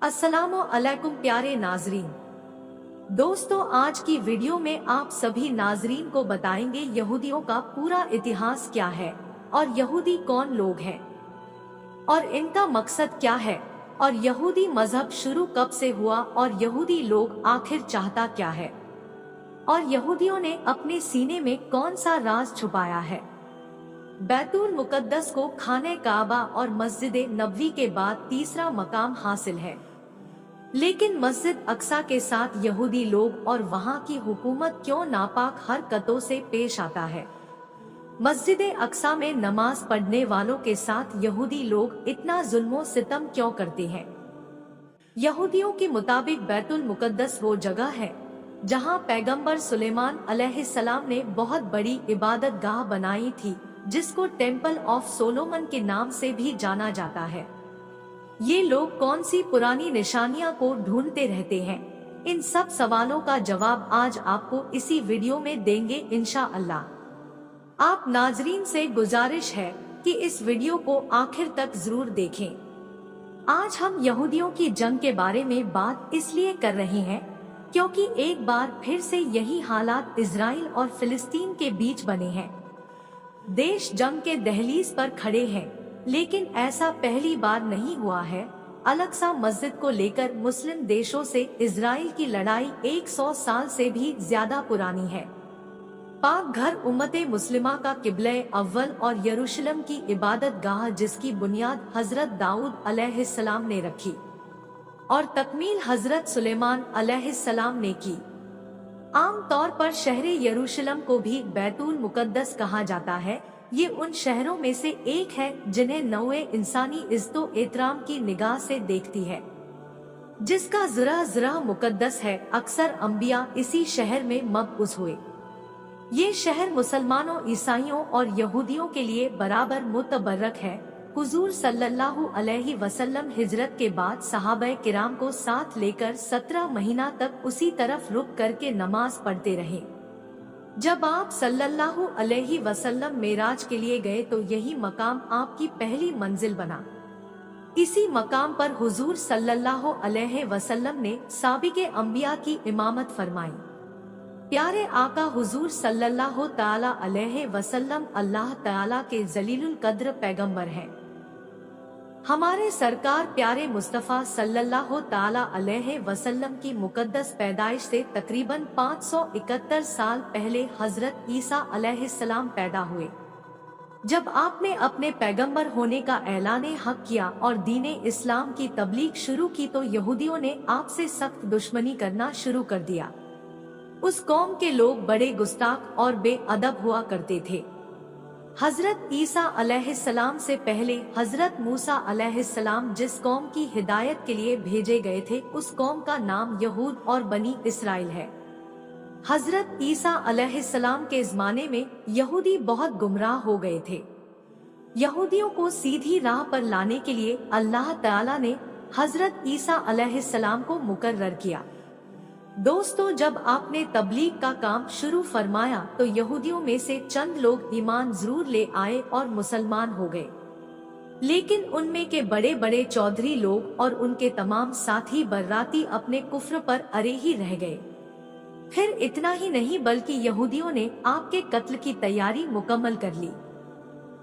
अस्सलामु अलैकुम प्यारे नाजरीन। दोस्तों, आज की वीडियो में आप सभी नाजरीन को बताएंगे यहूदियों का पूरा इतिहास क्या है और यहूदी कौन लोग हैं और इनका मकसद क्या है और यहूदी मजहब शुरू कब से हुआ और यहूदी लोग आखिर चाहता क्या है और यहूदियों ने अपने सीने में कौन सा राज छुपाया है। बैतुल मुकद्दस को खाने काबा और मस्जिद नबवी के बाद तीसरा मकाम हासिल है, लेकिन मस्जिद अक्सा के साथ यहूदी लोग और वहां की हुकूमत क्यों नापाक हरकतों से पेश आता है। मस्जिद अक्सा में नमाज पढ़ने वालों के साथ यहूदी लोग इतना जुल्मो सितम क्यों करते हैं। यहूदियों के मुताबिक बैतुल मुकद्दस वो जगह है जहां पैगंबर सुलेमान अलैहिस्सलाम ने बहुत बड़ी इबादत गाह बनाई थी, जिसको टेम्पल ऑफ सोलोमन के नाम से भी जाना जाता है। ये लोग कौन सी पुरानी निशानियां को ढूंढते रहते हैं, इन सब सवालों का जवाब आज आपको इसी वीडियो में देंगे इंशाअल्लाह। आप नाजरीन से गुजारिश है कि इस वीडियो को आखिर तक जरूर देखें। आज हम यहूदियों की जंग के बारे में बात इसलिए कर रहे हैं क्योंकि एक बार फिर से यही हालात इजराइल और फिलिस्तीन के बीच बने हैं। देश जंग के दहलीज पर खड़े हैं, लेकिन ऐसा पहली बार नहीं हुआ है। अल-अक्सा मस्जिद को लेकर मुस्लिम देशों से इजराइल की लड़ाई 100 साल से भी ज्यादा पुरानी है। पाक घर उम्मते मुस्लिमा का किबले अव्वल और यरूशलेम की इबादत गाह, जिसकी बुनियाद हजरत दाऊद अलैहिस्सलाम ने रखी और तकमील हजरत सुलेमान अलैहिस्सलाम ने की। आम तौर पर शहरे यरूशलेम को भी बैतुल मुकद्दस कहा जाता है। ये उन शहरों में से एक है जिन्हें नौए इंसानी इज्जतो एहतराम की निगाह से देखती है, जिसका जरा मुकद्दस है। अक्सर अंबिया इसी शहर में मबऊस हुए। ये शहर मुसलमानों, ईसाइयों और यहूदियों के लिए बराबर मुतबर्रक है। हुजूर सल्लल्लाहु अलैहि वसल्लम हिजरत के बाद सहाबा किराम को साथ लेकर 17 महीना तक उसी तरफ रुक करके नमाज पढ़ते रहे। जब आप सल्लल्लाहु अलैहि वसल्लम मेराज के लिए गए तो यही मकाम आपकी पहली मंजिल बना। इसी मकाम पर हुजूर सल्लल्लाहु अलैहि वसल्लम ने साबिके अंबिया की इमामत फरमाई। प्यारे आका हुजूर सल्लल्लाहु ताला अलैहि वसल्लम अल्लाह ताला के जलीलुल कद्र पैगंबर हैं। हमारे सरकार प्यारे मुस्तफा सल्लल्लाहु ताला अलैहि वसल्लम की मुकद्दस पैदाइश से तकरीबन 571 साल पहले हजरत ईसा अलैहिस्सलाम पैदा हुए। जब आपने अपने पैगंबर होने का ऐलान हक किया और दीने इस्लाम की तबलीग शुरू की तो यहूदियों ने आपसे सख्त दुश्मनी करना शुरू कर दिया। उस कौम के लोग बड़े गुस्ताख और बेअदब हुआ करते थे। हजरत ईसा अलैहिस्सलाम से पहले हजरत मूसा अलैहिस्सलाम जिस कौम की हिदायत के लिए भेजे गए थे, उस कौम का नाम यहूद और बनी इसराइल है। हजरत ईसा अलैहिस्सलाम के ज़माने में यहूदी बहुत गुमराह हो गए थे। यहूदियों को सीधी राह पर लाने के लिए अल्लाह ताला ने हजरत ईसा अलैहिस्सलाम को मुकर्रर किया। दोस्तों, जब आपने तबलीग का काम शुरू फरमाया तो यहूदियों में से चंद लोग ईमान जरूर ले आए और मुसलमान हो गए, लेकिन उनमें के बड़े बड़े चौधरी लोग और उनके तमाम साथी बर्राती अपने कुफ्र पर अरे ही रह गए। फिर इतना ही नहीं बल्कि यहूदियों ने आपके कत्ल की तैयारी मुकम्मल कर ली।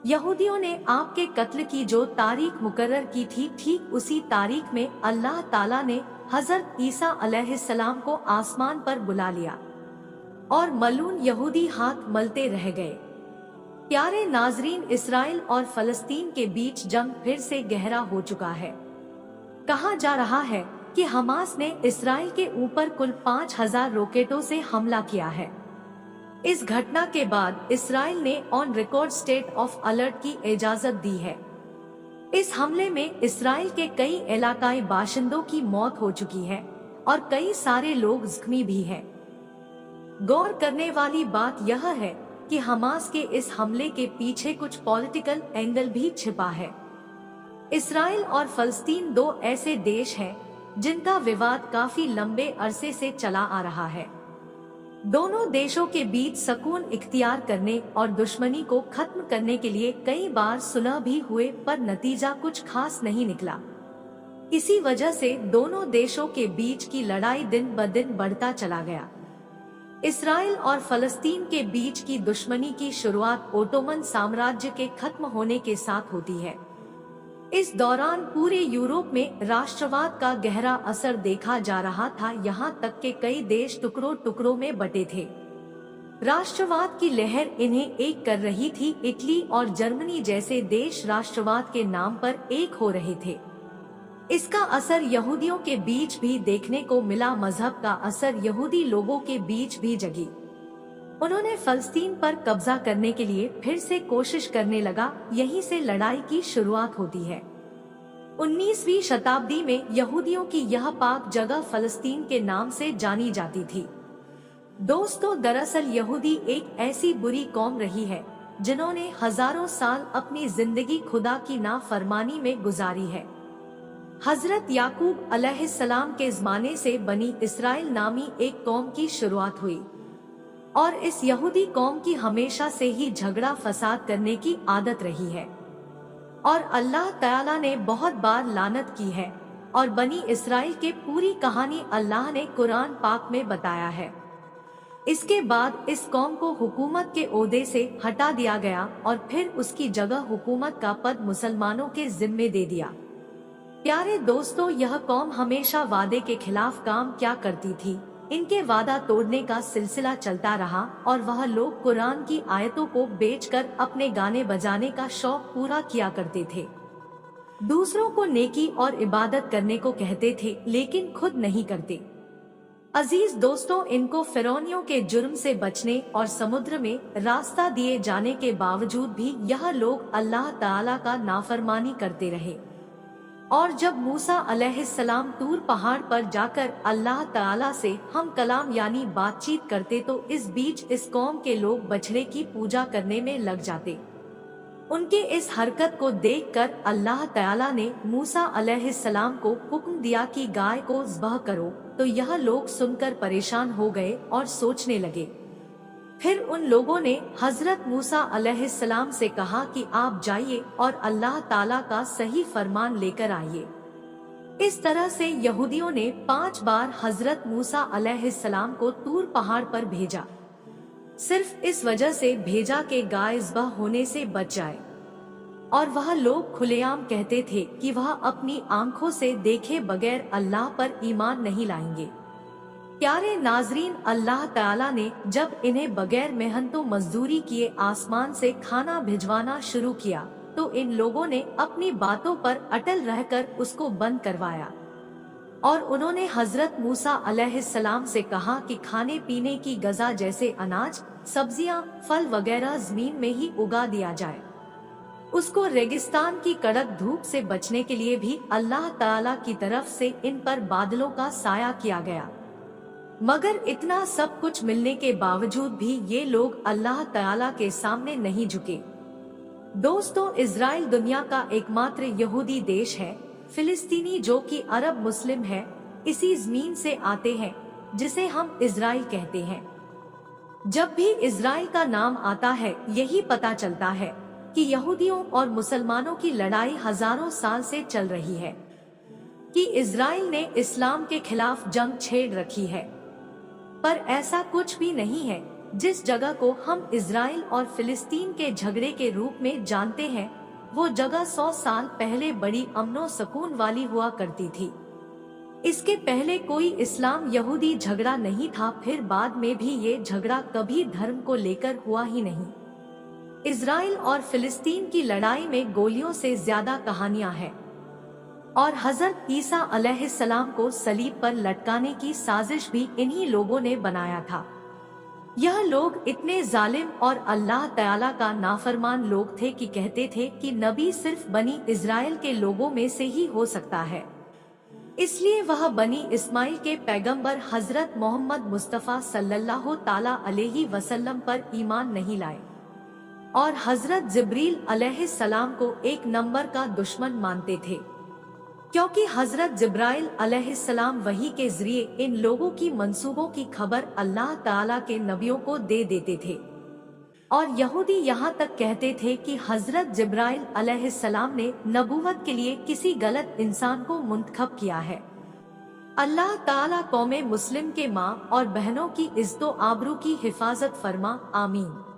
यहूदियों ने आपके कत्ल की जो तारीख मुकर्रर की थी, ठीक उसी तारीख में अल्लाह ताला ने हजरत ईसा अलैहिस्सलाम को आसमान पर बुला लिया और मलून यहूदी हाथ मलते रह गए। प्यारे नाजरीन, इसराइल और फलस्तीन के बीच जंग फिर से गहरा हो चुका है। कहा जा रहा है कि हमास ने इसराइल के ऊपर कुल 5000 रॉकेटों से हमला किया है। इस घटना के बाद इसराइल ने on record state of alert की इजाजत दी है। इस हमले में इसराइल के कई इलाकाई बाशिंदों की मौत हो चुकी है और कई सारे लोग जख्मी भी हैं। गौर करने वाली बात यह है कि हमास के इस हमले के पीछे कुछ पॉलिटिकल एंगल भी छिपा है। इसराइल और फलस्तीन दो ऐसे देश हैं जिनका विवाद काफी लंबे अरसे से चला आ रहा है। दोनों देशों के बीच सुकून इख्तियार करने और दुश्मनी को खत्म करने के लिए कई बार सुलह भी हुए, पर नतीजा कुछ खास नहीं निकला। इसी वजह से दोनों देशों के बीच की लड़ाई दिन ब दिन बढ़ता चला गया। इसराइल और फलस्तीन के बीच की दुश्मनी की शुरुआत ओटोमन साम्राज्य के खत्म होने के साथ होती है। इस दौरान पूरे यूरोप में राष्ट्रवाद का गहरा असर देखा जा रहा था, यहाँ तक कि कई देश टुकड़ों टुकड़ों में बटे थे। राष्ट्रवाद की लहर इन्हें एक कर रही थी। इटली और जर्मनी जैसे देश राष्ट्रवाद के नाम पर एक हो रहे थे। इसका असर यहूदियों के बीच भी देखने को मिला। मजहब का असर यहूदी लोगों के बीच भी जगी। उन्होंने फलस्तीन पर कब्जा करने के लिए फिर से कोशिश करने लगा। यहीं से लड़ाई की शुरुआत होती है। 19वीं शताब्दी में यहूदियों की यह पाक जगह फलस्तीन के नाम से जानी जाती थी। दोस्तों, दरअसल यहूदी एक ऐसी बुरी कौम रही है जिन्होंने हजारों साल अपनी जिंदगी खुदा की नाफरमानी में गुजारी है। हजरत याकूब अलैहिस्सलाम के ज़माने से बनी इसराइल नामी एक कौम की शुरुआत हुई और इस यहूदी कौम की हमेशा से ही झगड़ा फसाद करने की आदत रही है और अल्लाह ताला ने बहुत बार लानत की है और बनी इसराइल के पूरी कहानी अल्लाह ने कुरान पाक में बताया है। इसके बाद इस कौम को हुकूमत के ओहदे से हटा दिया गया और फिर उसकी जगह हुकूमत का पद मुसलमानों के जिम्मे दे दिया। प्यारे दोस्तों, यह कौम हमेशा वादे के खिलाफ काम क्या करती थी, इनके वादा तोड़ने का सिलसिला चलता रहा और वह लोग कुरान की आयतों को बेचकर अपने गाने बजाने का शौक पूरा किया करते थे। दूसरों को नेकी और इबादत करने को कहते थे लेकिन खुद नहीं करते। अजीज दोस्तों, इनको फिरौनियों के जुर्म से बचने और समुद्र में रास्ता दिए जाने के बावजूद भी यह लोग अल्लाह ताला का नाफरमानी करते रहे और जब मूसा अलैहिस्सलाम तूर पहाड़ पर जाकर अल्लाह ताला से हम कलाम यानी बातचीत करते तो इस बीच इस कौम के लोग बछड़े की पूजा करने में लग जाते। उनके इस हरकत को देखकर अल्लाह ताला ने मूसा अलैहिस्सलाम को हुक्म दिया कि गाय को ज़ब्ह करो, तो यह लोग सुनकर परेशान हो गए और सोचने लगे। फिर उन लोगों ने हजरत मूसा अलैहिस्सलाम से कहा कि आप जाइए और अल्लाह ताला का सही फरमान लेकर आइए। इस तरह से यहूदियों ने 5 बार हजरत मूसा अलैहिस्सलाम को तूर पहाड़ पर भेजा, सिर्फ इस वजह से भेजा कि गाय ज़ब्ह होने से बच जाए। और वह लोग खुलेआम कहते थे कि वह अपनी आंखों से देखे बगैर अल्लाह पर ईमान नहीं लाएंगे। प्यारे नाजरीन, अल्लाह ताला ने जब इन्हें बगैर मेहनतों मजदूरी किए आसमान से खाना भिजवाना शुरू किया तो इन लोगों ने अपनी बातों पर अटल रहकर उसको बंद करवाया और उन्होंने हजरत मूसा अलैहिस्सलाम से कहा कि खाने पीने की गज़ा जैसे अनाज, सब्जियां, फल वगैरह जमीन में ही उगा दिया जाए। उसको रेगिस्तान की कड़क धूप से बचने के लिए भी अल्लाह ताला की तरफ से इन पर बादलों का साया किया गया। मगर इतना सब कुछ मिलने के बावजूद भी ये लोग अल्लाह ताला के सामने नहीं झुके। दोस्तों, इजराइल दुनिया का एकमात्र यहूदी देश है। फिलिस्तीनी जो कि अरब मुस्लिम है, इसी जमीन से आते हैं जिसे हम इजराइल कहते हैं। जब भी इजराइल का नाम आता है यही पता चलता है कि यहूदियों और मुसलमानों की लड़ाई हजारों साल से चल रही है, कि इजराइल ने इस्लाम के खिलाफ जंग छेड़ रखी है। पर ऐसा कुछ भी नहीं है। जिस जगह को हम इजराइल और फिलिस्तीन के झगड़े के रूप में जानते हैं, वो जगह 100 साल पहले बड़ी अमनो सुकून वाली हुआ करती थी। इसके पहले कोई इस्लाम यहूदी झगड़ा नहीं था, फिर बाद में भी ये झगड़ा कभी धर्म को लेकर हुआ ही नहीं। इजराइल और फिलिस्तीन की लड़ाई में गोलियों से ज्यादा कहानियां हैं और हजरत ईसा अलैहिस्सलाम को सलीब पर लटकाने की साजिश भी इन्हीं लोगों ने बनाया था। यह लोग इतने जालिम और अल्लाह ताला का नाफरमान लोग थे कि कहते थे कि नबी सिर्फ बनी इजराइल के लोगों में से ही हो सकता है। इसलिए वह बनी इस्माइल के पैगंबर हजरत मोहम्मद मुस्तफ़ा सल्लल्लाहु ताला अलैहि वसल्लम पर ईमान नहीं लाए और हजरत जिब्रील अलैहिस्सलाम को एक नंबर का दुश्मन मानते थे, क्योंकि हजरत जिब्राइल अलैहिस्सलाम वही के जरिए इन लोगों की मंसूबों की खबर अल्लाह ताला के नबियों को दे देते थे। और यहूदी यहाँ तक कहते थे कि हजरत जिब्राइल अलैहिस्सलाम ने नबूवत के लिए किसी गलत इंसान को मुंतखब किया है। अल्लाह ताला कौमे मुस्लिम के माँ और बहनों की इज्जतो आबरू की हिफाजत फरमा, आमीन।